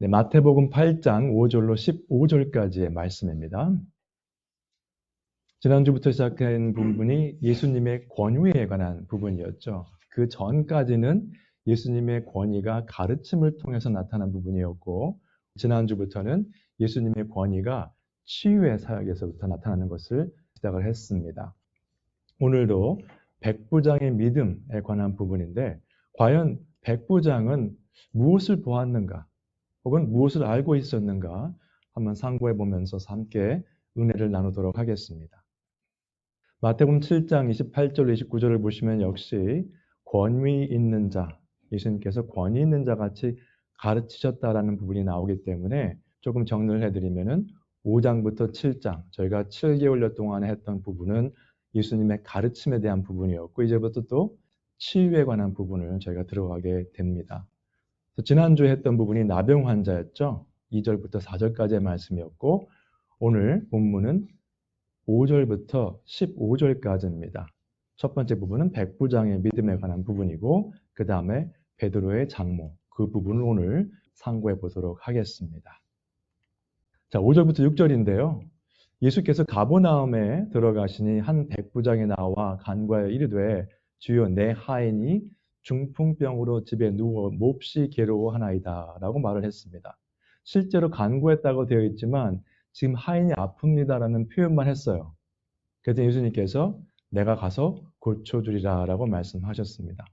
네, 마태복음 8장 5절로 15절까지의 말씀입니다. 지난주부터 시작한 부분이 예수님의 권위에 관한 부분이었죠. 그 전까지는 예수님의 권위가 가르침을 통해서 나타난 부분이었고, 지난주부터는 예수님의 권위가 치유의 사역에서부터 나타나는 것을 시작을 했습니다. 오늘도 백부장의 믿음에 관한 부분인데, 과연 백부장은 무엇을 보았는가? 혹은 무엇을 알고 있었는가 한번 상고해 보면서 함께 은혜를 나누도록 하겠습니다. 마태복음 7장 28절 29절을 보시면 역시 권위 있는 자, 예수님께서 권위 있는 자 같이 가르치셨다라는 부분이 나오기 때문에 조금 정리를 해드리면은 5장부터 7장, 저희가 7개월여 동안에 했던 부분은 예수님의 가르침에 대한 부분이었고, 이제부터 또 치유에 관한 부분을 저희가 들어가게 됩니다. 지난주에 했던 부분이 나병 환자였죠. 2절부터 4절까지의 말씀이었고, 오늘 본문은 5절부터 15절까지입니다. 첫 번째 부분은 백부장의 믿음에 관한 부분이고, 그 다음에 베드로의 장모, 그 부분을 오늘 상고해 보도록 하겠습니다. 자, 5절부터 6절인데요. 예수께서 가버나움에 들어가시니 한 백부장이 나와 간과에 이르되, 주여 내 하인이 중풍병으로 집에 누워 몹시 괴로워하나이다 라고 말을 했습니다. 실제로 간구했다고 되어 있지만 지금 하인이 아픕니다라는 표현만 했어요. 그래서 예수님께서 내가 가서 고쳐주리라 라고 말씀하셨습니다.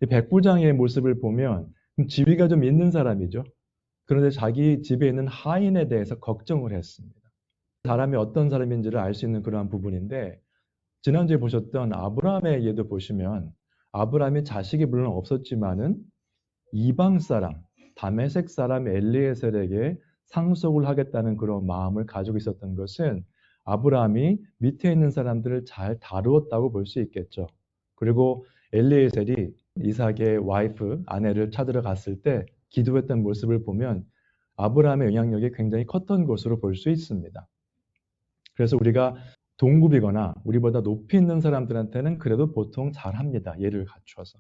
이 백부장의 모습을 보면 지위가 좀 있는 사람이죠. 그런데 자기 집에 있는 하인에 대해서 걱정을 했습니다. 사람이 어떤 사람인지를 알 수 있는 그러한 부분인데, 지난주에 보셨던 아브라함의 예도 보시면 아브라함이 자식이 물론 없었지만은 이방 사람, 다메섹 사람 엘리에셀에게 상속을 하겠다는 그런 마음을 가지고 있었던 것은 아브라함이 밑에 있는 사람들을 잘 다루었다고 볼 수 있겠죠. 그리고 엘리에셀이 이삭의 와이프, 아내를 찾으러 갔을 때 기도했던 모습을 보면 아브라함의 영향력이 굉장히 컸던 것으로 볼 수 있습니다. 그래서 우리가 동급이거나 우리보다 높이 있는 사람들한테는 그래도 보통 잘합니다. 예를 갖춰서.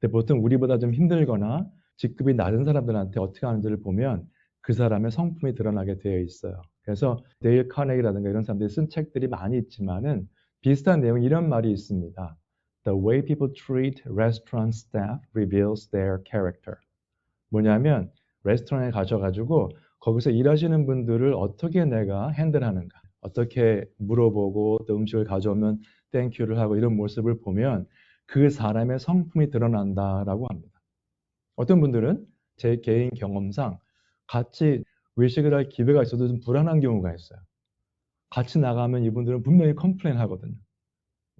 근데 보통 우리보다 좀 힘들거나 직급이 낮은 사람들한테 어떻게 하는지를 보면 그 사람의 성품이 드러나게 되어 있어요. 그래서 데일 카네기라든가 이런 사람들이 쓴 책들이 많이 있지만은 비슷한 내용 이런 말이 있습니다. The way people treat restaurant staff reveals their character. 뭐냐면 레스토랑에 가셔가지고 거기서 일하시는 분들을 어떻게 내가 핸들하는가, 어떻게 물어보고 또 음식을 가져오면 땡큐를 하고 이런 모습을 보면 그 사람의 성품이 드러난다라고 합니다. 어떤 분들은 제 개인 경험상 같이 외식을 할 기회가 있어도 좀 불안한 경우가 있어요. 같이 나가면 이분들은 분명히 컴플레인 하거든요.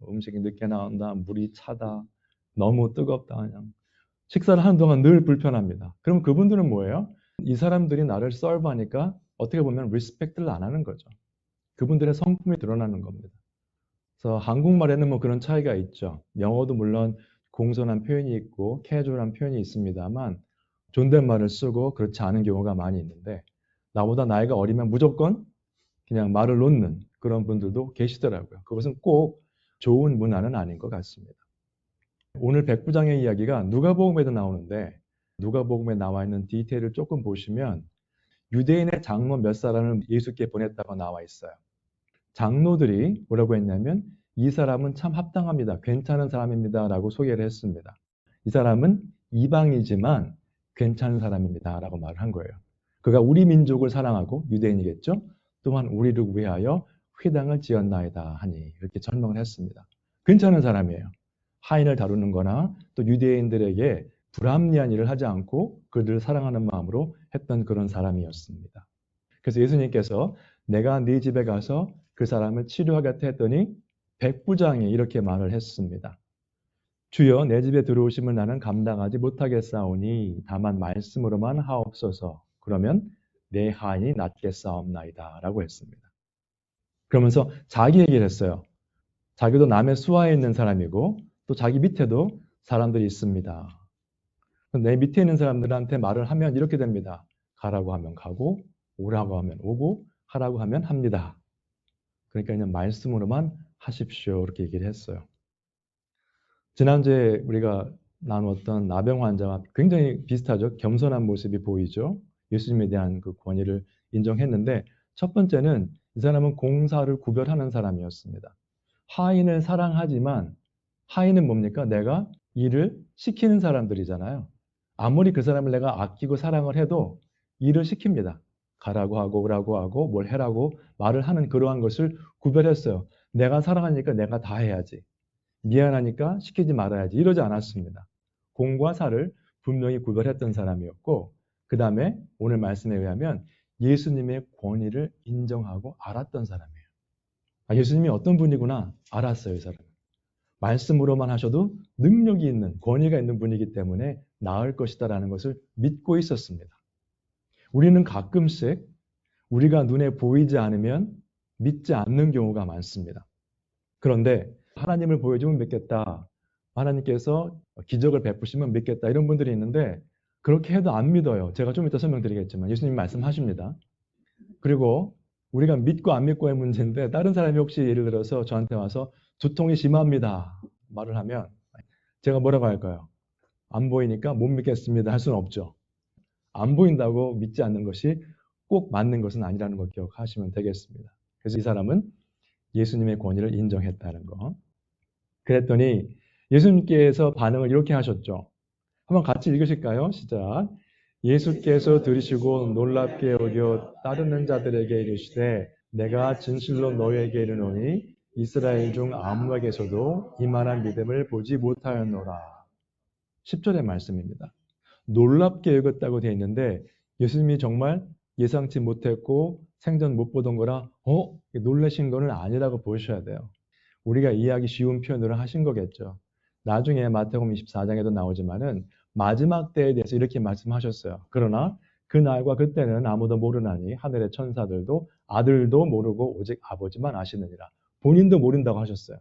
음식이 늦게 나온다, 물이 차다, 너무 뜨겁다, 그냥. 식사를 하는 동안 늘 불편합니다. 그럼 그분들은 뭐예요? 이 사람들이 나를 서브하니까 어떻게 보면 리스펙트를 안 하는 거죠. 그분들의 성품이 드러나는 겁니다. 그래서 한국말에는 뭐 그런 차이가 있죠. 영어도 물론 공손한 표현이 있고 캐주얼한 표현이 있습니다만 존댓말을 쓰고 그렇지 않은 경우가 많이 있는데, 나보다 나이가 어리면 무조건 그냥 말을 놓는 그런 분들도 계시더라고요. 그것은 꼭 좋은 문화는 아닌 것 같습니다. 오늘 백부장의 이야기가 누가복음에도 나오는데, 누가복음에 나와 있는 디테일을 조금 보시면 유대인의 장로 몇 사람을 예수께 보냈다고 나와 있어요. 장로들이 뭐라고 했냐면 이 사람은 참 합당합니다. 괜찮은 사람입니다. 라고 소개를 했습니다. 이 사람은 이방이지만 괜찮은 사람입니다. 라고 말을 한 거예요. 그가 우리 민족을 사랑하고 유대인이겠죠. 또한 우리를 위하여 회당을 지었나이다 하니 이렇게 설명을 했습니다. 괜찮은 사람이에요. 하인을 다루는 거나 또 유대인들에게 불합리한 일을 하지 않고 그들을 사랑하는 마음으로 했던 그런 사람이었습니다. 그래서 예수님께서 내가 네 집에 가서 그 사람을 치료하겠다 했더니 백부장이 이렇게 말을 했습니다. 주여 내 집에 들어오시면 나는 감당하지 못하겠사오니 다만 말씀으로만 하옵소서. 그러면 내 하인이 낫겠사옵나이다 라고 했습니다. 그러면서 자기 얘기를 했어요. 자기도 남의 수하에 있는 사람이고 또 자기 밑에도 사람들이 있습니다. 내 밑에 있는 사람들한테 말을 하면 이렇게 됩니다. 가라고 하면 가고 오라고 하면 오고 하라고 하면 합니다. 그러니까 그냥 말씀으로만 하십시오. 이렇게 얘기를 했어요. 지난주에 우리가 나누었던 나병 환자와 굉장히 비슷하죠. 겸손한 모습이 보이죠. 예수님에 대한 그 권위를 인정했는데 첫 번째는 이 사람은 공사를 구별하는 사람이었습니다. 하인을 사랑하지만 하인은 뭡니까? 내가 일을 시키는 사람들이잖아요. 아무리 그 사람을 내가 아끼고 사랑을 해도 일을 시킵니다. 가라고 하고 오라고 하고 뭘 해라고 말을 하는 그러한 것을 구별했어요. 내가 사랑하니까 내가 다 해야지. 미안하니까 시키지 말아야지. 이러지 않았습니다. 공과 사를 분명히 구별했던 사람이었고 그 다음에 오늘 말씀에 의하면 예수님의 권위를 인정하고 알았던 사람이에요. 예수님이 어떤 분이구나 알았어요. 이 사람은. 말씀으로만 하셔도 능력이 있는 권위가 있는 분이기 때문에 나을 것이다라는 것을 믿고 있었습니다. 우리는 가끔씩 우리가 눈에 보이지 않으면 믿지 않는 경우가 많습니다. 그런데 하나님을 보여주면 믿겠다. 하나님께서 기적을 베푸시면 믿겠다. 이런 분들이 있는데 그렇게 해도 안 믿어요. 제가 좀 이따 설명드리겠지만 예수님 말씀하십니다. 그리고 우리가 믿고 안 믿고의 문제인데 다른 사람이 혹시 예를 들어서 저한테 와서 두통이 심합니다. 말을 하면 제가 뭐라고 할까요? 안 보이니까 못 믿겠습니다. 할 수는 없죠. 안 보인다고 믿지 않는 것이 꼭 맞는 것은 아니라는 걸 기억하시면 되겠습니다. 그래서 이 사람은 예수님의 권위를 인정했다는 거. 그랬더니 예수님께서 반응을 이렇게 하셨죠. 한번 같이 읽으실까요? 시작. 예수께서 들으시고 놀랍게 여겨 따르는 자들에게 이르시되 내가 진실로 너희에게 이르노니 이스라엘 중 아무에게서도 이만한 믿음을 보지 못하였노라. 10절의 말씀입니다. 놀랍게 여겼다고 되어 있는데 예수님이 정말 예상치 못했고 생전 못 보던 거라 놀라신 거는 아니라고 보셔야 돼요. 우리가 이해하기 쉬운 표현으로 하신 거겠죠. 나중에 마태복음 24장에도 나오지만은 마지막 때에 대해서 이렇게 말씀하셨어요. 그러나 그 날과 그때는 아무도 모르나니 하늘의 천사들도 아들도 모르고 오직 아버지만 아시느니라. 본인도 모른다고 하셨어요.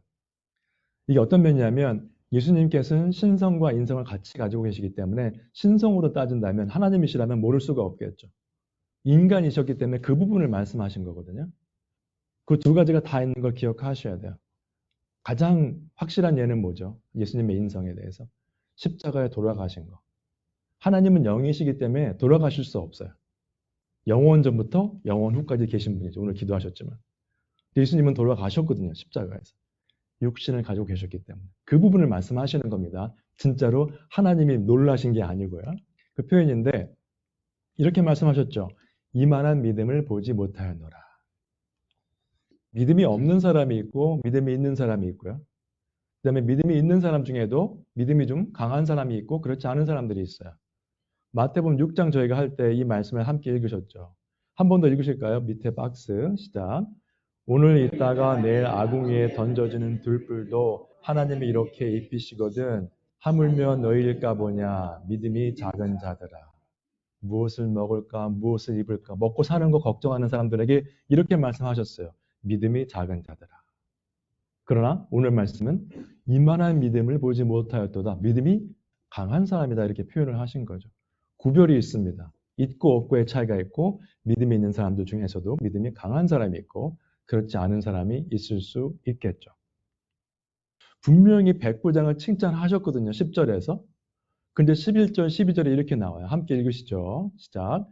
이게 어떤 면이냐면 예수님께서는 신성과 인성을 같이 가지고 계시기 때문에 신성으로 따진다면 하나님이시라면 모를 수가 없겠죠. 인간이셨기 때문에 그 부분을 말씀하신 거거든요. 그 두 가지가 다 있는 걸 기억하셔야 돼요. 가장 확실한 예는 뭐죠? 예수님의 인성에 대해서. 십자가에 돌아가신 거. 하나님은 영이시기 때문에 돌아가실 수 없어요. 영원 전부터 영원 후까지 계신 분이죠. 오늘 기도하셨지만. 예수님은 돌아가셨거든요. 십자가에서. 육신을 가지고 계셨기 때문에. 그 부분을 말씀하시는 겁니다. 진짜로 하나님이 놀라신 게 아니고요. 그 표현인데 이렇게 말씀하셨죠. 이만한 믿음을 보지 못하였노라. 믿음이 없는 사람이 있고 믿음이 있는 사람이 있고요. 그 다음에 믿음이 있는 사람 중에도 믿음이 좀 강한 사람이 있고 그렇지 않은 사람들이 있어요. 마태복음 6장 저희가 할 때 이 말씀을 함께 읽으셨죠. 한 번 더 읽으실까요? 밑에 박스 시작. 오늘 있다가 내일 아궁이에 던져지는 들불도 하나님이 이렇게 입히시거든 하물며 너희일까 보냐 믿음이 작은 자들아. 무엇을 먹을까 무엇을 입을까 먹고 사는 거 걱정하는 사람들에게 이렇게 말씀하셨어요. 믿음이 작은 자들아. 그러나 오늘 말씀은 이만한 믿음을 보지 못하였도다. 믿음이 강한 사람이다 이렇게 표현을 하신 거죠. 구별이 있습니다. 있고 없고의 차이가 있고 믿음이 있는 사람들 중에서도 믿음이 강한 사람이 있고 그렇지 않은 사람이 있을 수 있겠죠. 분명히 백부장을 칭찬하셨거든요. 10절에서. 근데 11절, 12절에 이렇게 나와요. 함께 읽으시죠. 시작.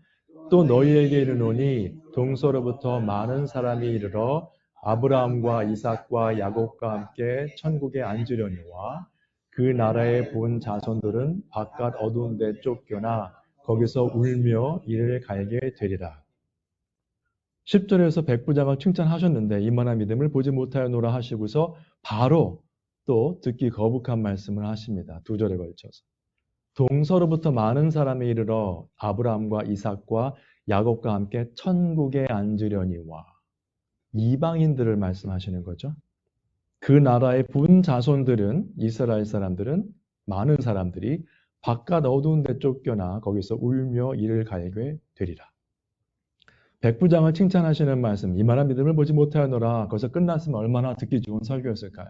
또 너희에게 이르노니 동서로부터 많은 사람이 이르러 아브라함과 이삭과 야곱과 함께 천국에 앉으려니와 그 나라의 본 자손들은 바깥 어두운 데 쫓겨나 거기서 울며 이를 갈게 되리라. 10절에서 백부장을 칭찬하셨는데 이만한 믿음을 보지 못하였노라 하시고서 바로 또 듣기 거북한 말씀을 하십니다. 2절에 걸쳐서. 동서로부터 많은 사람이 이르러 아브라함과 이삭과 야곱과 함께 천국에 앉으려니와 이방인들을 말씀하시는 거죠. 그 나라의 분 자손들은 이스라엘 사람들은 많은 사람들이 바깥 어두운 데 쫓겨나 거기서 울며 이를 갈게 되리라. 백부장을 칭찬하시는 말씀, 이만한 믿음을 보지 못하였노라. 거기서 끝났으면 얼마나 듣기 좋은 설교였을까요?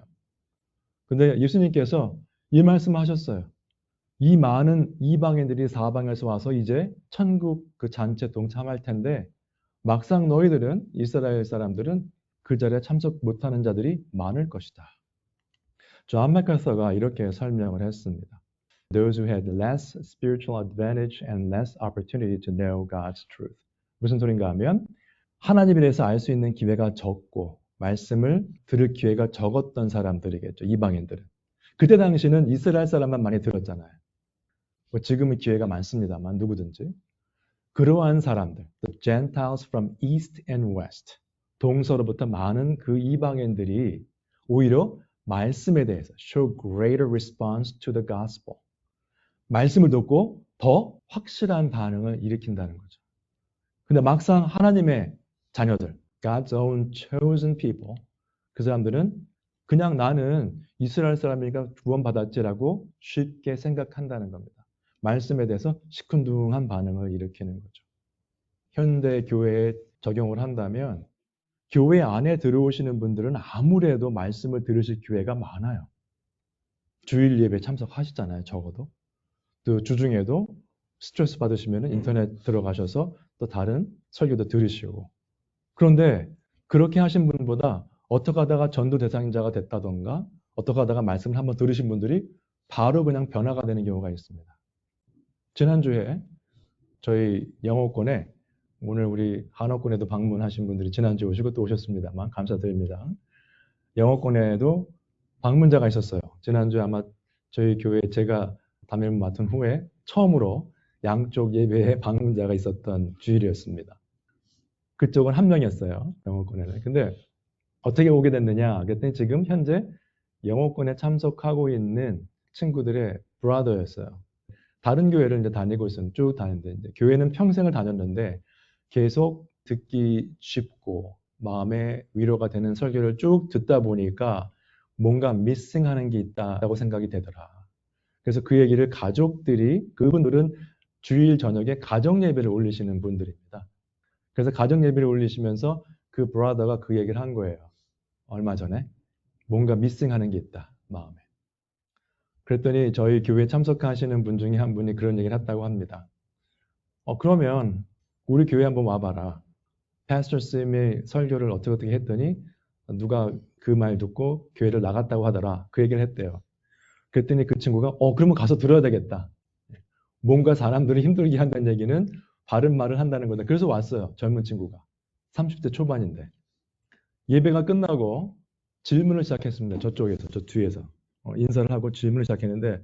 근데 예수님께서 이 말씀을 하셨어요. 이 많은 이방인들이 사방에서 와서 이제 천국 그 잔치에 동참할 텐데 막상 너희들은 이스라엘 사람들은 그 자리에 참석 못하는 자들이 많을 것이다. 존 맥카서가 이렇게 설명을 했습니다. those who had less spiritual advantage and less opportunity to know God's truth. 무슨 소린가 하면 하나님에 대해서 알 수 있는 기회가 적고 말씀을 들을 기회가 적었던 사람들이겠죠. 이방인들은. 그때 당시는 이스라엘 사람만 많이 들었잖아요. 뭐 지금은 기회가 많습니다만 누구든지. 그러한 사람들, the Gentiles from East and West, 동서로부터 많은 그 이방인들이 오히려 말씀에 대해서 show greater response to the gospel. 말씀을 듣고 더 확실한 반응을 일으킨다는 거죠. 근데 막상 하나님의 자녀들, God's own chosen people, 그 사람들은 그냥 나는 이스라엘 사람이니까 구원받았지라고 쉽게 생각한다는 겁니다. 말씀에 대해서 시큰둥한 반응을 일으키는 거죠. 현대 교회에 적용을 한다면 교회 안에 들어오시는 분들은 아무래도 말씀을 들으실 기회가 많아요. 주일 예배 참석하시잖아요, 적어도. 또 주중에도 스트레스 받으시면 인터넷 들어가셔서 또 다른 설교도 들으시고. 그런데 그렇게 하신 분보다 어떻게 하다가 전도 대상자가 됐다던가 어떻게 하다가 말씀을 한번 들으신 분들이 바로 그냥 변화가 되는 경우가 있습니다. 지난주에 저희 영어권에 오늘 우리 한어권에도 방문하신 분들이 지난주에 오시고 또 오셨습니다만 감사드립니다. 영어권에도 방문자가 있었어요. 지난주에 아마 저희 교회 제가 담임 맡은 후에 처음으로 양쪽 예배에 방문자가 있었던 주일이었습니다. 그쪽은 한 명이었어요. 영어권에는. 근데 어떻게 오게 됐느냐? 그랬더니 지금 현재 영어권에 참석하고 있는 친구들의 브라더였어요. 다른 교회를 이제 다니고 있었는데 쭉 다녔는데 이제 교회는 평생을 다녔는데 계속 듣기 쉽고 마음에 위로가 되는 설교를 쭉 듣다 보니까 뭔가 미싱하는 게 있다고 생각이 되더라. 그래서 그 얘기를 가족들이 그분들은 주일 저녁에 가정 예배를 올리시는 분들입니다. 그래서 가정 예배를 올리시면서 그 브라더가 그 얘기를 한 거예요. 얼마 전에 뭔가 미싱하는 게 있다 마음에. 그랬더니 저희 교회 참석하시는 분 중에 한 분이 그런 얘기를 했다고 합니다. 그러면 우리 교회 한번 와봐라. 패스터 쌤의 설교를 어떻게 했더니 누가 그 말 듣고 교회를 나갔다고 하더라. 그 얘기를 했대요. 그랬더니 그 친구가 그러면 가서 들어야 되겠다. 뭔가 사람들이 힘들게 한다는 얘기는 바른 말을 한다는 거다. 그래서 왔어요. 젊은 친구가. 30대 초반인데. 예배가 끝나고 질문을 시작했습니다. 저쪽에서, 저 뒤에서. 인사를 하고 질문을 시작했는데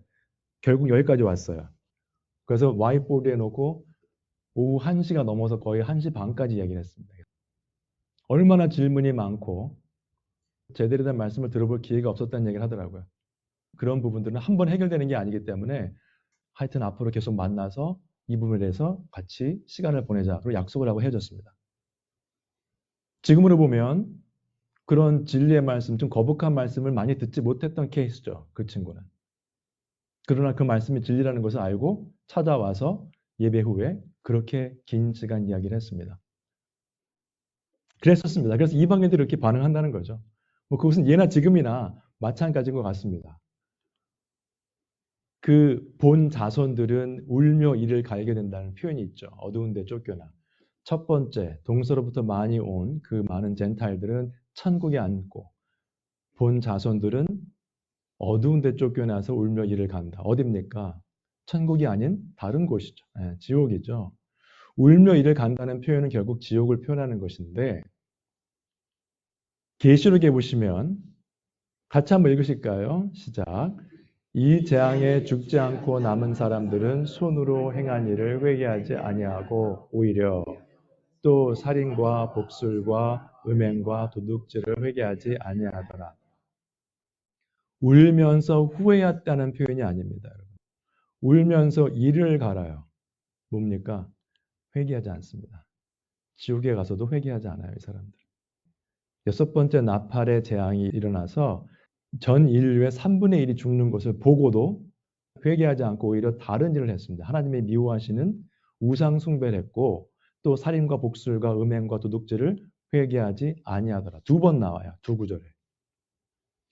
결국 여기까지 왔어요. 그래서 와이트보드에 놓고 오후 1시가 넘어서 거의 1시 반까지 이야기를 했습니다. 얼마나 질문이 많고 제대로 된 말씀을 들어볼 기회가 없었다는 얘기를 하더라고요. 그런 부분들은 한번 해결되는 게 아니기 때문에 하여튼 앞으로 계속 만나서 이 부분에 대해서 같이 시간을 보내자. 그리고 약속을 하고 헤어졌습니다. 지금으로 보면 그런 진리의 말씀, 좀 거북한 말씀을 많이 듣지 못했던 케이스죠. 그 친구는. 그러나 그 말씀이 진리라는 것을 알고 찾아와서 예배 후에 그렇게 긴 시간 이야기를 했습니다. 그랬었습니다. 그래서 이방인들이 이렇게 반응한다는 거죠. 뭐 그것은 예나 지금이나 마찬가지인 것 같습니다. 그 본 자손들은 울며 이를 갈게 된다는 표현이 있죠. 어두운 데 쫓겨나. 첫 번째, 동서로부터 많이 온 그 많은 젠타일들은 천국에 앉고 본 자손들은 어두운 데 쫓겨나서 울며 이를 간다. 어딥니까? 천국이 아닌 다른 곳이죠. 지옥이죠. 울며 이를 간다는 표현은 결국 지옥을 표현하는 것인데 계시록에 보시면 같이 한번 읽으실까요? 시작. 이 재앙에 죽지 않고 남은 사람들은 손으로 행한 일을 회개하지 아니하고 오히려 또 살인과 복술과 음행과 도둑질을 회개하지 아니하더라. 울면서 후회했다는 표현이 아닙니다. 여러분. 울면서 이를 갈아요. 뭡니까? 회개하지 않습니다. 지옥에 가서도 회개하지 않아요, 이 사람들. 6번째 나팔의 재앙이 일어나서 전 인류의 3분의 1이 죽는 것을 보고도 회개하지 않고 오히려 다른 일을 했습니다. 하나님의 미워하시는 우상 숭배를 했고 또 살인과 복술과 음행과 도둑질을 회개하지 아니하더라. 2번 나와요. 두 구절에.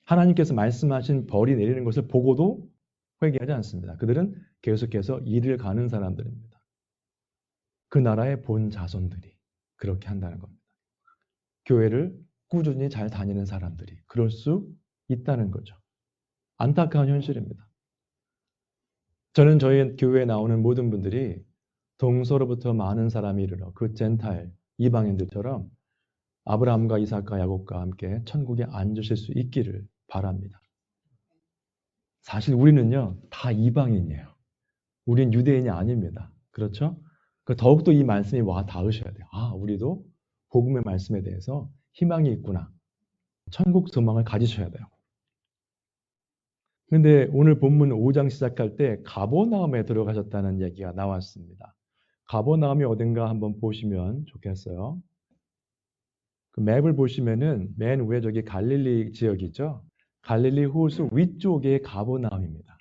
하나님께서 말씀하신 벌이 내리는 것을 보고도 회개하지 않습니다. 그들은 계속해서 일을 가는 사람들입니다. 그 나라의 본 자손들이 그렇게 한다는 겁니다. 교회를 꾸준히 잘 다니는 사람들이 그럴 수 있다는 거죠. 안타까운 현실입니다. 저는 저희 교회에 나오는 모든 분들이 동서로부터 많은 사람이 이르러 그 젠타일 이방인들처럼 아브라함과 이삭과 야곱과 함께 천국에 앉으실 수 있기를 바랍니다. 사실 우리는요 다 이방인이에요. 우린 유대인이 아닙니다. 그렇죠? 더욱더 이 말씀이 와 닿으셔야 돼요. 아, 우리도 복음의 말씀에 대해서 희망이 있구나. 천국 소망을 가지셔야 돼요. 근데 오늘 본문 5장 시작할 때 가버나움에 들어가셨다는 얘기가 나왔습니다. 가버나움이 어딘가 한번 보시면 좋겠어요. 그 맵을 보시면은 맨 위에 저기 갈릴리 지역이죠. 갈릴리 호수 위쪽에 가버나움입니다.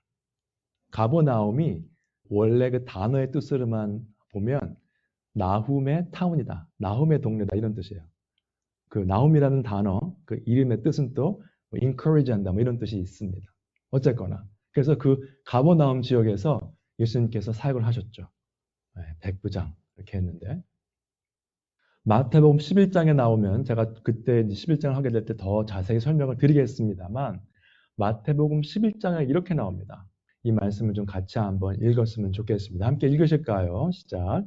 가버나움이 원래 그 단어의 뜻으로만 보면 나훔의 타운이다. 나훔의 동네다 이런 뜻이에요. 그 나훔이라는 단어, 그 이름의 뜻은 또 encourage 한다 뭐 이런 뜻이 있습니다. 어쨌거나 그래서 그 가버나움 지역에서 예수님께서 사역을 하셨죠. 백부장 이렇게 했는데 마태복음 11장에 나오면 제가 그때 11장을 하게 될 때 더 자세히 설명을 드리겠습니다만 마태복음 11장에 이렇게 나옵니다. 이 말씀을 좀 같이 한번 읽었으면 좋겠습니다. 함께 읽으실까요? 시작.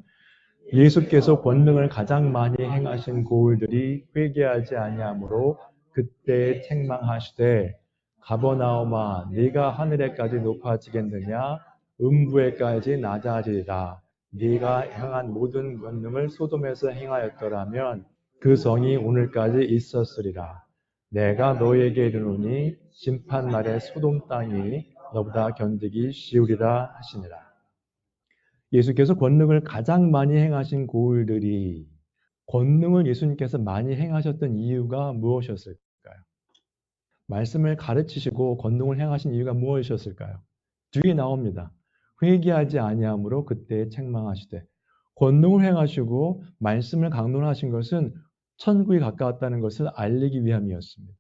예수께서 권능을 가장 많이 행하신 고을들이 회개하지 아니하므로 그때 책망하시되 가버나움아 네가 하늘에까지 높아지겠느냐 음부에까지 낮아지리라. 네가 행한 모든 권능을 소돔에서 행하였더라면 그 성이 오늘까지 있었으리라. 내가 너에게 이르노니 심판날에 소돔 땅이 너보다 견디기 쉬우리라 하시니라. 예수께서 권능을 가장 많이 행하신 고을들이 권능을 예수님께서 많이 행하셨던 이유가 무엇이었을까요? 말씀을 가르치시고 권능을 행하신 이유가 무엇이었을까요? 뒤에 나옵니다. 회개하지 아니함으로 그때 책망하시되 권능을 행하시고 말씀을 강론하신 것은 천국이 가까웠다는 것을 알리기 위함이었습니다.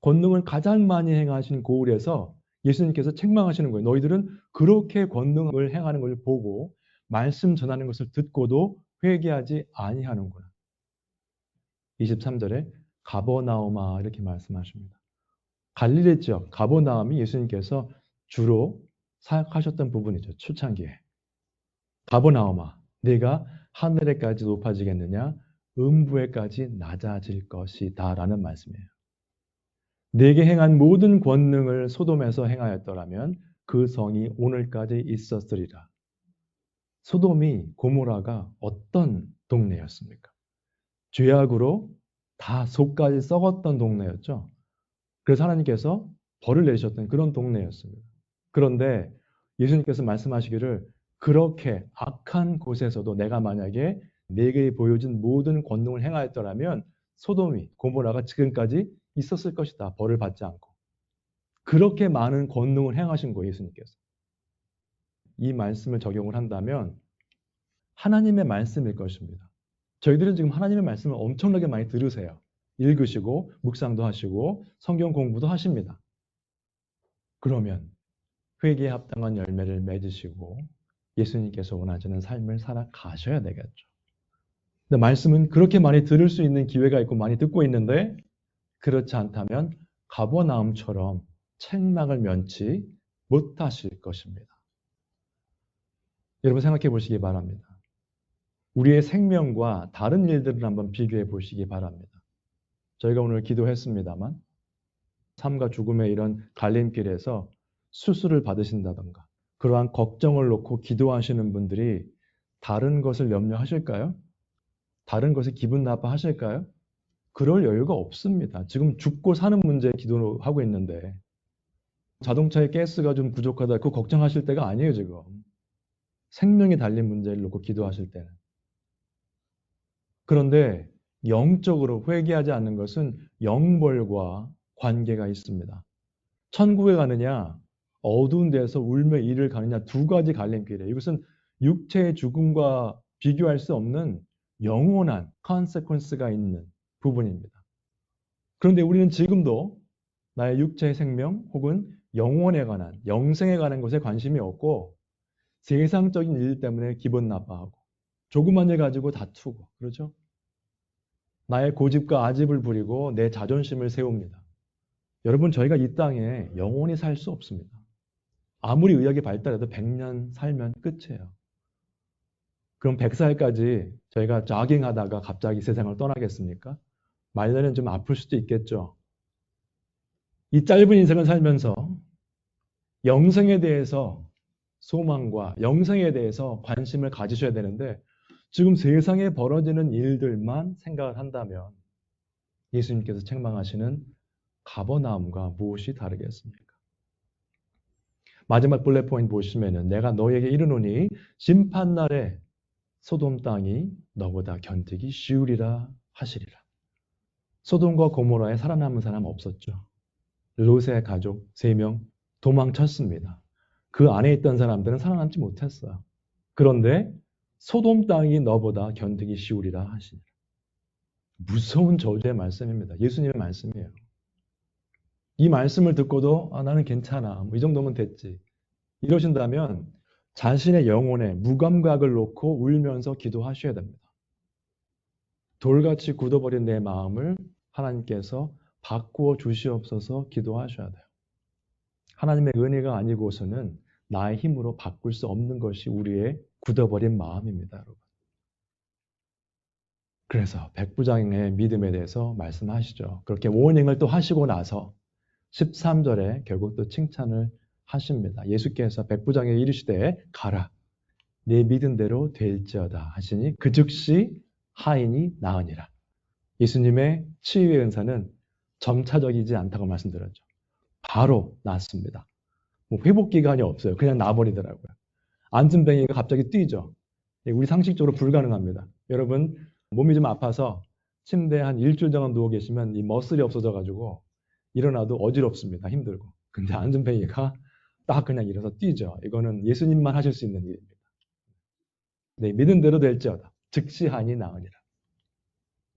권능을 가장 많이 행하신 고을에서 예수님께서 책망하시는 거예요. 너희들은 그렇게 권능을 행하는 것을 보고 말씀 전하는 것을 듣고도 회개하지 아니하는구나. 23절에 가버나움아 이렇게 말씀하십니다. 갈릴리 지역 가버나움이 예수님께서 주로 사역하셨던 부분이죠. 초창기에. 가버나움아 네가 하늘에까지 높아지겠느냐 음부에까지 낮아질 것이다 라는 말씀이에요. 내게 행한 모든 권능을 소돔에서 행하였더라면 그 성이 오늘까지 있었으리라. 소돔이 고모라가 어떤 동네였습니까? 죄악으로 다 속까지 썩었던 동네였죠. 그래서 하나님께서 벌을 내리셨던 그런 동네였습니다. 그런데 예수님께서 말씀하시기를 그렇게 악한 곳에서도 내가 만약에 내게 보여준 모든 권능을 행하였더라면 소돔이 고모라가 지금까지 있었을 것이다. 벌을 받지 않고. 그렇게 많은 권능을 행하신 거예요. 예수님께서. 이 말씀을 적용을 한다면 하나님의 말씀일 것입니다. 저희들은 지금 하나님의 말씀을 엄청나게 많이 들으세요. 읽으시고 묵상도 하시고 성경 공부도 하십니다. 그러면 회개에 합당한 열매를 맺으시고 예수님께서 원하시는 삶을 살아가셔야 되겠죠. 근데 말씀은 그렇게 많이 들을 수 있는 기회가 있고 많이 듣고 있는데 그렇지 않다면 가버나움처럼 책망을 면치 못하실 것입니다. 여러분 생각해 보시기 바랍니다. 우리의 생명과 다른 일들을 한번 비교해 보시기 바랍니다. 저희가 오늘 기도했습니다만 삶과 죽음의 이런 갈림길에서 수술을 받으신다던가 그러한 걱정을 놓고 기도하시는 분들이 다른 것을 염려하실까요? 다른 것에 기분 나빠하실까요? 그럴 여유가 없습니다. 지금 죽고 사는 문제에 기도하고 있는데 자동차에 가스가 좀 부족하다 그 걱정하실 때가 아니에요 지금. 생명이 달린 문제를 놓고 기도하실 때는. 그런데 영적으로 회개하지 않는 것은 영벌과 관계가 있습니다. 천국에 가느냐 어두운 데서 울며 이를 가느냐 두 가지 갈림길이에요. 이것은 육체의 죽음과 비교할 수 없는 영원한 consequence가 있는 부분입니다. 그런데 우리는 지금도 나의 육체의 생명 혹은 영혼에 관한 영생에 관한 것에 관심이 없고 세상적인 일 때문에 기분 나빠하고 조그만 일 가지고 다투고 그렇죠? 나의 고집과 아집을 부리고 내 자존심을 세웁니다. 여러분 저희가 이 땅에 영원히 살 수 없습니다. 아무리 의학이 발달해도 100년 살면 끝이에요. 그럼 100살까지 저희가 조깅하다가 갑자기 세상을 떠나겠습니까? 말년은 좀 아플 수도 있겠죠. 이 짧은 인생을 살면서 영생에 대해서 소망과 영생에 대해서 관심을 가지셔야 되는데 지금 세상에 벌어지는 일들만 생각을 한다면 예수님께서 책망하시는 가버나움과 무엇이 다르겠습니까? 마지막 블랙 포인트 보시면은 내가 너에게 이르노니 심판날에 소돔 땅이 너보다 견디기 쉬우리라 하시리라. 소돔과 고모라에 살아남은 사람 없었죠. 롯의 가족 3명 도망쳤습니다. 그 안에 있던 사람들은 살아남지 못했어요. 그런데 소돔 땅이 너보다 견디기 쉬우리라 하시니라. 무서운 저주의 말씀입니다. 예수님의 말씀이에요. 이 말씀을 듣고도 나는 괜찮아. 이 정도면 됐지. 이러신다면 자신의 영혼에 무감각을 놓고 울면서 기도하셔야 됩니다. 돌같이 굳어버린 내 마음을 하나님께서 바꾸어 주시옵소서 기도하셔야 돼요. 하나님의 은혜가 아니고서는 나의 힘으로 바꿀 수 없는 것이 우리의 굳어버린 마음입니다, 여러분. 그래서 백부장의 믿음에 대해서 말씀하시죠. 그렇게 워닝을 또 하시고 나서 13절에 결국 또 칭찬을 하십니다. 예수께서 백부장에게 이르시되 가라 네 믿은 대로 될지어다 하시니 그 즉시 하인이 나으니라. 예수님의 치유의 은사는 점차적이지 않다고 말씀드렸죠. 바로 낫습니다. 뭐 회복 기간이 없어요. 그냥 나버리더라고요. 안진뱅이가 갑자기 뛰죠. 우리 상식적으로 불가능합니다. 여러분 몸이 좀 아파서 침대에 한 일주일 정도 누워 계시면 이 머슬이 없어져가지고 일어나도 어지럽습니다. 힘들고. 근데 안진뱅이가 딱 그냥 일어서 뛰죠. 이거는 예수님만 하실 수 있는 일입니다. 네, 믿은 대로 될지어다. 즉시 하인이 나으니라.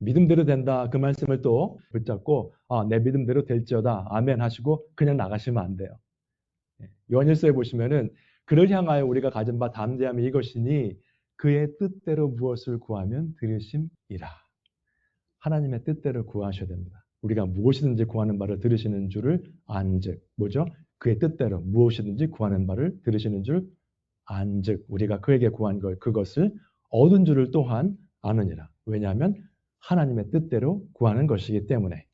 믿음대로 된다. 그 말씀을 또 붙잡고 내 믿음대로 될지어다. 아멘 하시고 그냥 나가시면 안 돼요. 요한일서에 보시면은 그를 향하여 우리가 가진 바 담대함이 이것이니 그의 뜻대로 무엇을 구하면 들으심이라. 하나님의 뜻대로 구하셔야 됩니다. 우리가 무엇이든지 구하는 바를 들으시는 줄을 안즉 뭐죠? 그의 뜻대로 무엇이든지 구하는 바를 들으시는 줄 안즉 우리가 그에게 구한 것 그것을 얻은 줄을 또한 아느니라. 왜냐하면 하나님의 뜻대로 구하는 것이기 때문에.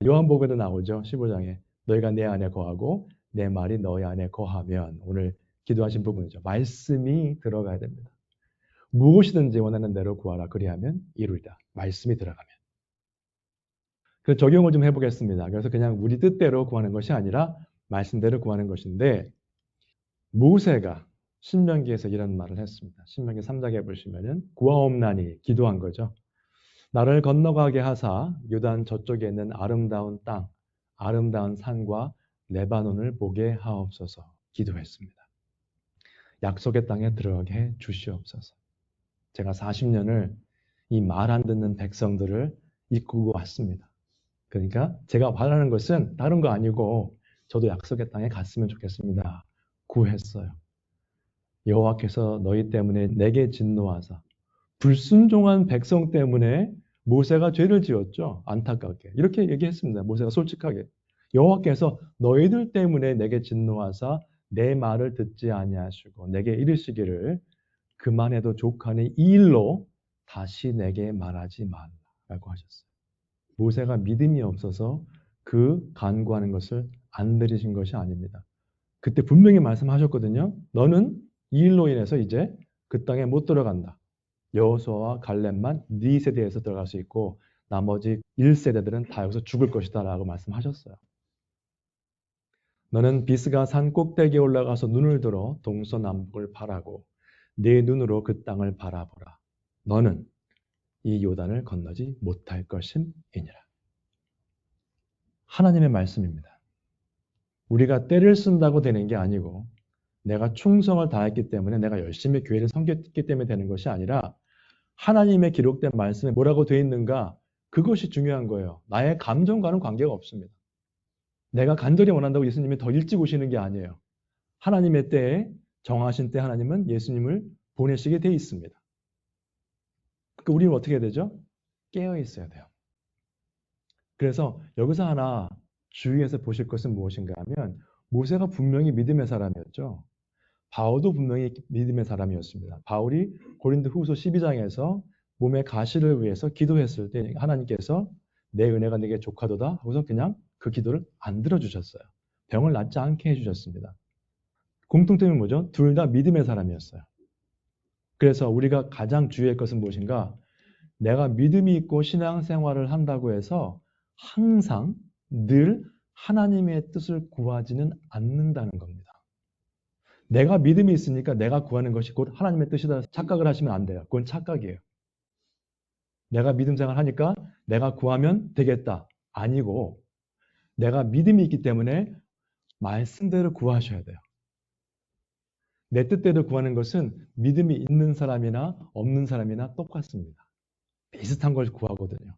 요한복음에도 나오죠. 15장에 너희가 내 안에 거하고 내 말이 너희 안에 거하면 오늘 기도하신 부분이죠. 말씀이 들어가야 됩니다. 무엇이든지 원하는 대로 구하라 그리하면 이루리라. 말씀이 들어가면. 그 적용을 좀 해보겠습니다. 그래서 그냥 우리 뜻대로 구하는 것이 아니라 말씀대로 구하는 것인데 모세가 신명기에서 이런 말을 했습니다. 신명기 3장에 보시면은 구하옵나니 기도한 거죠. 나를 건너가게 하사 요단 저쪽에 있는 아름다운 땅, 아름다운 산과 레바논을 보게 하옵소서 기도했습니다. 약속의 땅에 들어가게 해 주시옵소서. 제가 40년을 이 말 안 듣는 백성들을 이끌고 왔습니다. 그러니까 제가 바라는 것은 다른 거 아니고 저도 약속의 땅에 갔으면 좋겠습니다. 구했어요. 여호와께서 너희 때문에 내게 진노하사 불순종한 백성 때문에 모세가 죄를 지었죠. 안타깝게. 이렇게 얘기했습니다. 모세가 솔직하게. 여호와께서 너희들 때문에 내게 진노하사 내 말을 듣지 아니하시고 내게 이르시기를 그만해도 족하니 이 일로 다시 내게 말하지 말라고 하셨어요. 모세가 믿음이 없어서 그 간구하는 것을 안 들으신 것이 아닙니다. 그때 분명히 말씀하셨거든요. 너는 이 일로 인해서 이제 그 땅에 못 들어간다. 여호수아와 갈렙만 네 세대에서 들어갈 수 있고 나머지 1세대들은 다 여기서 죽을 것이다 라고 말씀하셨어요. 너는 비스가 산 꼭대기에 올라가서 눈을 들어 동서남북을 바라고 네 눈으로 그 땅을 바라보라. 너는 이 요단을 건너지 못할 것임이니라. 하나님의 말씀입니다. 우리가 때를 쓴다고 되는 게 아니고 내가 충성을 다했기 때문에 내가 열심히 교회를 섬겼기 때문에 되는 것이 아니라 하나님의 기록된 말씀에 뭐라고 되어 있는가 그것이 중요한 거예요. 나의 감정과는 관계가 없습니다. 내가 간절히 원한다고 예수님이 더 일찍 오시는 게 아니에요. 하나님의 때에 정하신 때 하나님은 예수님을 보내시게 돼 있습니다. 그러니까 우리는 어떻게 해야 되죠? 깨어 있어야 돼요. 그래서 여기서 하나 주의해서 보실 것은 무엇인가 하면 모세가 분명히 믿음의 사람이었죠. 바울도 분명히 믿음의 사람이었습니다. 바울이 고린도 후서 12장에서 몸의 가시를 위해서 기도했을 때 하나님께서 내 은혜가 내게 족하도다 하고서 그냥 그 기도를 안 들어주셨어요. 병을 낫지 않게 해주셨습니다. 공통점이 뭐죠? 둘 다 믿음의 사람이었어요. 그래서 우리가 가장 주의할 것은 무엇인가? 내가 믿음이 있고 신앙생활을 한다고 해서 항상 늘 하나님의 뜻을 구하지는 않는다는 겁니다. 내가 믿음이 있으니까 내가 구하는 것이 곧 하나님의 뜻이다 착각을 하시면 안 돼요. 그건 착각이에요. 내가 믿음 생활 하니까 내가 구하면 되겠다. 아니고 내가 믿음이 있기 때문에 말씀대로 구하셔야 돼요. 내 뜻대로 구하는 것은 믿음이 있는 사람이나 없는 사람이나 똑같습니다. 비슷한 걸 구하거든요.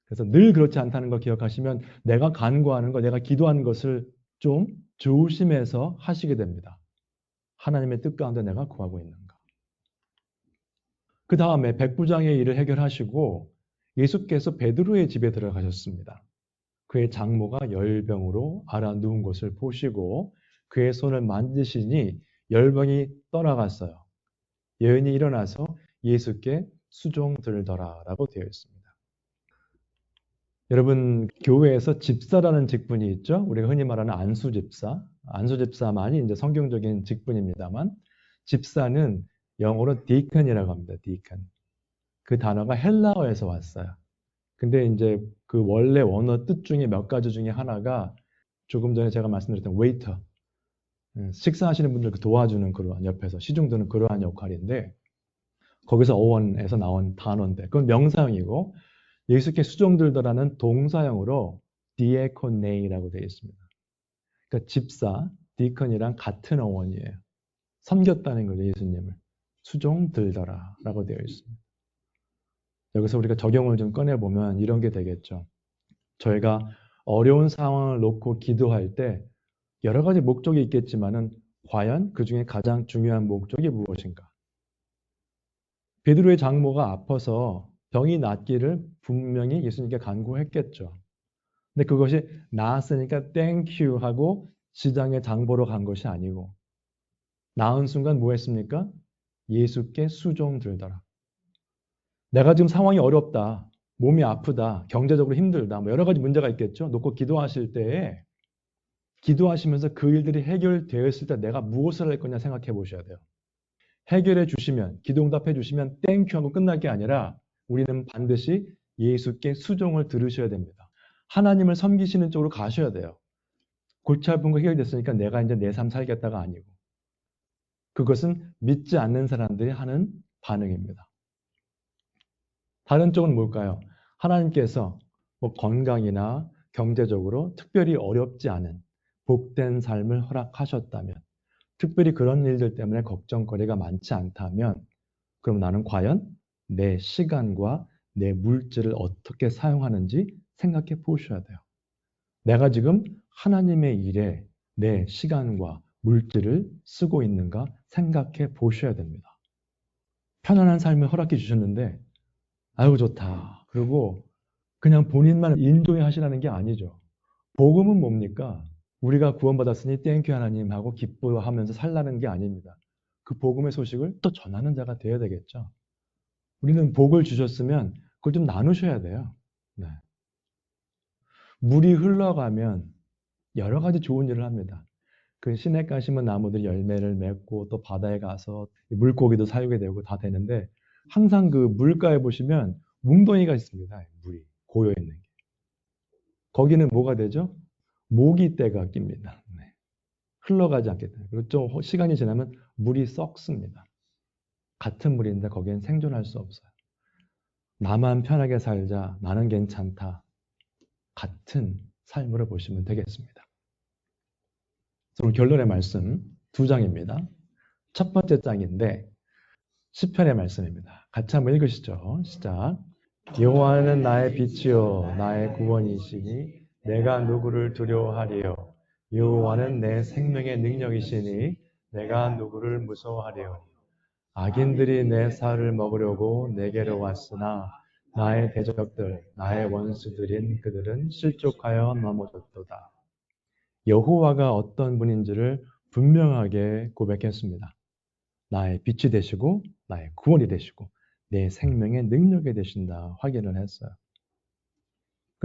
그래서 늘 그렇지 않다는 걸 기억하시면 내가 간구하는 것, 내가 기도하는 것을 좀 조심해서 하시게 됩니다. 하나님의 뜻 가운데 내가 구하고 있는가. 그 다음에 백부장의 일을 해결하시고 예수께서 베드로의 집에 들어가셨습니다. 그의 장모가 열병으로 앓아 누운 것을 보시고 그의 손을 만지시니 열병이 떠나갔어요. 여인이 일어나서 예수께 수종 들더라라고 되어 있습니다. 여러분 교회에서 집사라는 직분이 있죠. 우리가 흔히 말하는 안수집사. 안수집사만이 이제 성경적인 직분입니다만 집사는 영어로 디컨이라고 합니다. 디컨. 그 단어가 헬라어에서 왔어요. 근데 이제 그 원래 원어 뜻 중에 몇 가지 중에 하나가 조금 전에 제가 말씀드렸던 웨이터. 식사하시는 분들 도와주는 그러한 옆에서 시중 드는 그러한 역할인데 거기서 어원에서 나온 단어인데 그건 명사형이고 예수께 수종 들더라는 동사형으로 디에코네이라고 되어 있습니다. 그러니까 집사, 디컨이랑 같은 어원이에요. 섬겼다는 거죠, 예수님을. 수종 들더라라고 되어 있습니다. 여기서 우리가 적용을 좀 꺼내보면 이런 게 되겠죠. 저희가 어려운 상황을 놓고 기도할 때 여러 가지 목적이 있겠지만은 과연 그 중에 가장 중요한 목적이 무엇인가? 베드로의 장모가 아파서 병이 낫기를 분명히 예수님께 간구했겠죠. 근데 그것이 나았으니까 땡큐 하고 시장에 장 보러 간 것이 아니고 나은 순간 뭐 했습니까? 예수께 수종 들더라. 내가 지금 상황이 어렵다. 몸이 아프다. 경제적으로 힘들다. 뭐 여러 가지 문제가 있겠죠. 놓고 기도하실 때에 기도하시면서 그 일들이 해결되었을 때 내가 무엇을 할 거냐 생각해 보셔야 돼요. 해결해 주시면, 기도응답해 주시면 땡큐 하고 끝날 게 아니라 우리는 반드시 예수께 수종을 들으셔야 됩니다. 하나님을 섬기시는 쪽으로 가셔야 돼요. 골치 아픈 거 해결됐으니까 내가 이제 내 삶 살겠다가 아니고. 그것은 믿지 않는 사람들이 하는 반응입니다. 다른 쪽은 뭘까요? 하나님께서 뭐 건강이나 경제적으로 특별히 어렵지 않은 복된 삶을 허락하셨다면, 특별히 그런 일들 때문에 걱정거리가 많지 않다면, 그럼 나는 과연 내 시간과 내 물질을 어떻게 사용하는지 생각해 보셔야 돼요. 내가 지금 하나님의 일에 내 시간과 물질을 쓰고 있는가 생각해 보셔야 됩니다. 편안한 삶을 허락해 주셨는데 아이고 좋다. 그리고 그냥 본인만 인도해 하시라는 게 아니죠. 복음은 뭡니까? 우리가 구원받았으니 땡큐 하나님 하고 기뻐하면서 살라는 게 아닙니다. 그 복음의 소식을 또 전하는 자가 되어야 되겠죠. 우리는 복을 주셨으면 그걸 좀 나누셔야 돼요. 네. 물이 흘러가면 여러 가지 좋은 일을 합니다. 그 시냇가 심은 나무들이 열매를 맺고 또 바다에 가서 물고기도 살게 되고 다 되는데 항상 그 물가에 보시면 웅덩이가 있습니다. 물이 고여 있는 게. 거기는 뭐가 되죠? 모기떼가 낍니다. 네. 흘러가지 않게 돼요. 그리고 좀 시간이 지나면 물이 썩습니다. 같은 물인데 거기엔 생존할 수 없어요. 나만 편하게 살자, 나는 괜찮다. 같은 삶으로 보시면 되겠습니다. 오늘 결론의 말씀 두 장입니다. 첫 번째 장인데 시편의 말씀입니다. 같이 한번 읽으시죠. 시작. 여호와는 나의 빛이요 나의 구원이시니 내가 누구를 두려워하리요. 여호와는 내 생명의 능력이시니 내가 누구를 무서워하리요. 악인들이 내 살을 먹으려고 내게로 왔으나 나의 대적들 나의 원수들인 그들은 실족하여 넘어졌도다. 여호와가 어떤 분인지를 분명하게 고백했습니다. 나의 빛이 되시고 나의 구원이 되시고 내 생명의 능력이 되신다 확인을 했어요.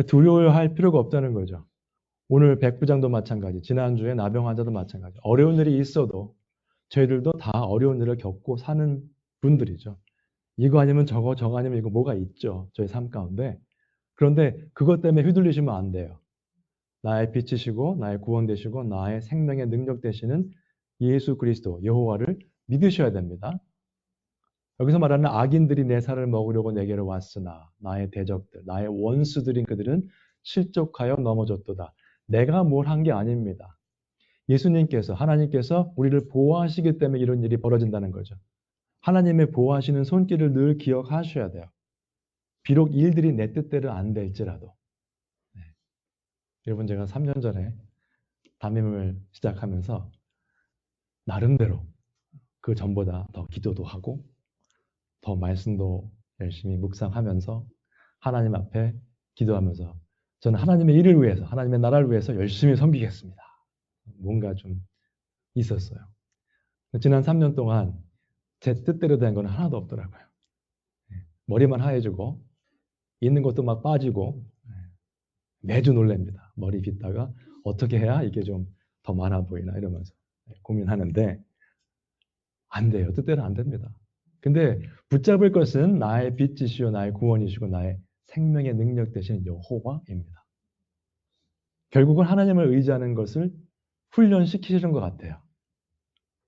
두려워할 필요가 없다는 거죠. 오늘 백부장도 마찬가지, 지난주에 나병 환자도 마찬가지. 어려운 일이 있어도 저희들도 다 어려운 일을 겪고 사는 분들이죠. 이거 아니면 저거, 저거 아니면 이거 뭐가 있죠. 저희 삶 가운데. 그런데 그것 때문에 휘둘리시면 안 돼요. 나의 빛이시고 나의 구원 되시고 나의 생명의 능력 되시는 예수 그리스도 여호와를 믿으셔야 됩니다. 여기서 말하는 악인들이 내 살을 먹으려고 내게로 왔으나 나의 대적들, 나의 원수들인 그들은 실족하여 넘어졌도다. 내가 뭘 한 게 아닙니다. 예수님께서, 하나님께서 우리를 보호하시기 때문에 이런 일이 벌어진다는 거죠. 하나님의 보호하시는 손길을 늘 기억하셔야 돼요. 비록 일들이 내 뜻대로 안 될지라도. 네. 여러분, 제가 3년 전에 담임을 시작하면서 나름대로 그 전보다 더 기도도 하고 더 말씀도 열심히 묵상하면서 하나님 앞에 기도하면서 저는 하나님의 일을 위해서, 하나님의 나라를 위해서 열심히 섬기겠습니다. 뭔가 좀 있었어요. 지난 3년 동안 제 뜻대로 된 건 하나도 없더라고요. 머리만 하얘지고 있는 것도 막 빠지고 매주 놀랍니다. 머리 빗다가 어떻게 해야 이게 좀 더 많아 보이나 이러면서 고민하는데 안 돼요. 뜻대로 안 됩니다. 근데 붙잡을 것은 나의 빛이시요 나의 구원이시고 나의 생명의 능력 되시는 여호와입니다. 결국은 하나님을 의지하는 것을 훈련시키시는 것 같아요.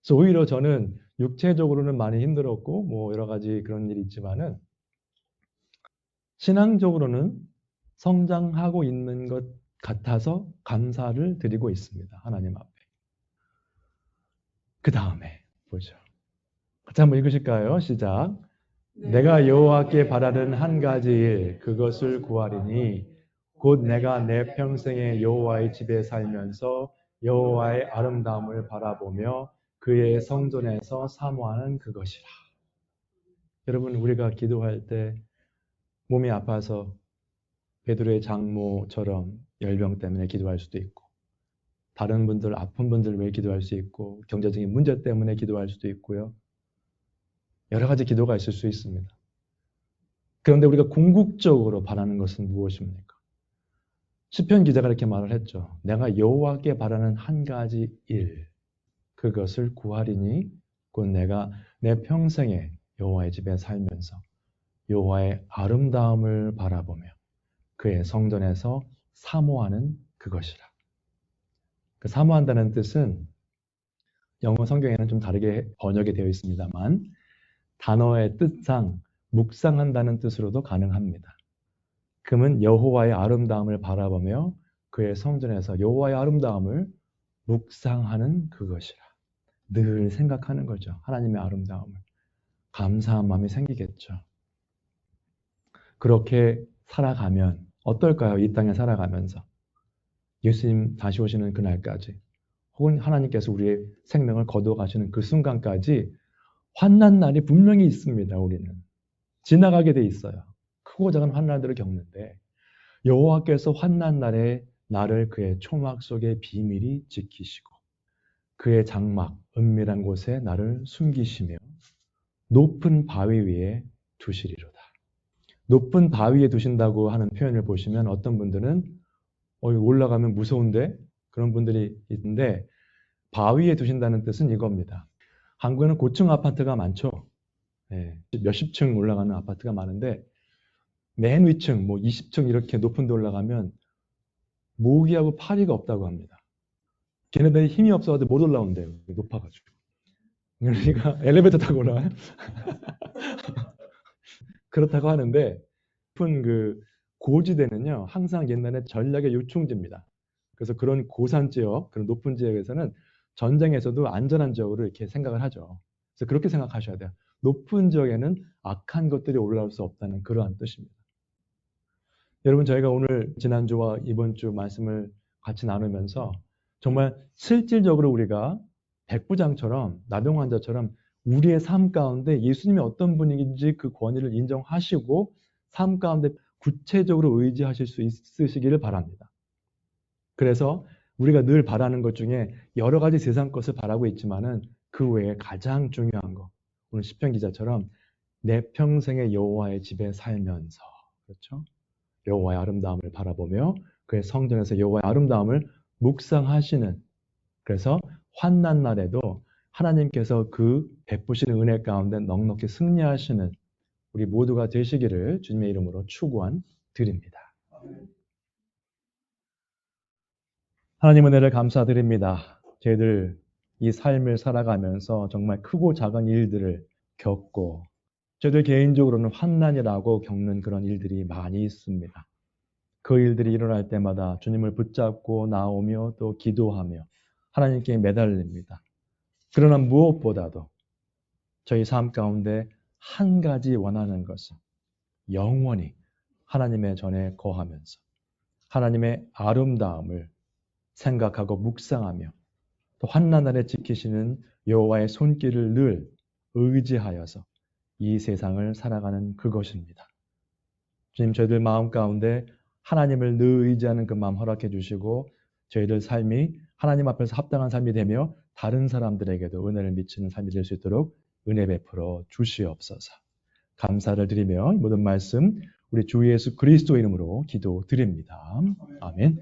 그래서 오히려 저는 육체적으로는 많이 힘들었고 뭐 여러 가지 그런 일이 있지만은 신앙적으로는 성장하고 있는 것 같아서 감사를 드리고 있습니다. 하나님 앞에. 그 다음에 보죠. 같이 한번 읽으실까요? 시작. 내가 여호와께 바라는 한 가지 일 그것을 구하리니 곧 내가 내 평생에 여호와의 집에 살면서 여호와의 아름다움을 바라보며 그의 성전에서 사모하는 그것이라. 여러분, 우리가 기도할 때 몸이 아파서 베드로의 장모처럼 열병 때문에 기도할 수도 있고 다른 분들, 아픈 분들 위해 기도할 수 있고 경제적인 문제 때문에 기도할 수도 있고요. 여러 가지 기도가 있을 수 있습니다. 그런데 우리가 궁극적으로 바라는 것은 무엇입니까? 시편 기자가 이렇게 말을 했죠. 내가 여호와께 바라는 한 가지 일, 그것을 구하리니 곧 내가 내 평생에 여호와의 집에 살면서 여호와의 아름다움을 바라보며 그의 성전에서 사모하는 그것이라. 그 사모한다는 뜻은 영어 성경에는 좀 다르게 번역이 되어 있습니다만 단어의 뜻상 묵상한다는 뜻으로도 가능합니다. 그러면 여호와의 아름다움을 바라보며 그의 성전에서 여호와의 아름다움을 묵상하는 그것이라. 늘 생각하는 거죠. 하나님의 아름다움을. 감사한 마음이 생기겠죠. 그렇게 살아가면 어떨까요? 이 땅에 살아가면서. 예수님 다시 오시는 그날까지 혹은 하나님께서 우리의 생명을 거둬가시는 그 순간까지 환난 날이 분명히 있습니다. 우리는. 지나가게 돼 있어요. 크고 작은 환난들을 겪는데 여호와께서 환난 날에 나를 그의 초막 속에 비밀히 지키시고 그의 장막 은밀한 곳에 나를 숨기시며 높은 바위 위에 두시리로다. 높은 바위 위에 두신다고 하는 표현을 보시면 어떤 분들은 올라가면 무서운데 그런 분들이 있는데 바위에 두신다는 뜻은 이겁니다. 한국에는 고층 아파트가 많죠. 몇십 층 올라가는 아파트가 많은데 맨 위층, 뭐 20층 이렇게 높은 데 올라가면 모기하고 파리가 없다고 합니다. 걔네들이 힘이 없어가지고 못 올라온대요. 높아가지고. 그러니까 엘리베이터 타고 올라가요. 그렇다고 하는데 높은 그 고지대는요. 항상 옛날에 전략의 요충지입니다. 그래서 그런 고산 지역, 그런 높은 지역에서는 전쟁에서도 안전한 지역으로 이렇게 생각을 하죠. 그래서 그렇게 생각하셔야 돼요. 높은 지역에는 악한 것들이 올라올 수 없다는 그러한 뜻입니다. 여러분, 저희가 오늘 지난주와 이번 주 말씀을 같이 나누면서 정말 실질적으로 우리가 백부장처럼 나병 환자처럼 우리의 삶 가운데 예수님이 어떤 분인지 그 권위를 인정하시고 삶 가운데 구체적으로 의지하실 수 있으시기를 바랍니다. 그래서 우리가 늘 바라는 것 중에 여러 가지 세상 것을 바라고 있지만은 그 외에 가장 중요한 거. 오늘 시편 기자처럼 내 평생의 여호와의 집에 살면서 그렇죠? 여호와의 아름다움을 바라보며 그의 성전에서 여호와의 아름다움을 묵상하시는 그래서 환난 날에도 하나님께서 그 베푸시는 은혜 가운데 넉넉히 승리하시는 우리 모두가 되시기를 주님의 이름으로 축원 드립니다. 하나님 은혜를 감사드립니다. 저희들 이 삶을 살아가면서 정말 크고 작은 일들을 겪고 저희들 개인적으로는 환난이라고 겪는 그런 일들이 많이 있습니다. 그 일들이 일어날 때마다 주님을 붙잡고 나오며 또 기도하며 하나님께 매달립니다. 그러나 무엇보다도 저희 삶 가운데 한 가지 원하는 것은 영원히 하나님의 전에 거하면서 하나님의 아름다움을 생각하고 묵상하며 또 환난날에 지키시는 여호와의 손길을 늘 의지하여서 이 세상을 살아가는 그것입니다. 주님 저희들 마음 가운데 하나님을 늘 의지하는 그 마음 허락해 주시고 저희들 삶이 하나님 앞에서 합당한 삶이 되며 다른 사람들에게도 은혜를 미치는 삶이 될 수 있도록 은혜 베풀어 주시옵소서. 감사를 드리며 모든 말씀 우리 주 예수 그리스도 이름으로 기도드립니다. 아멘.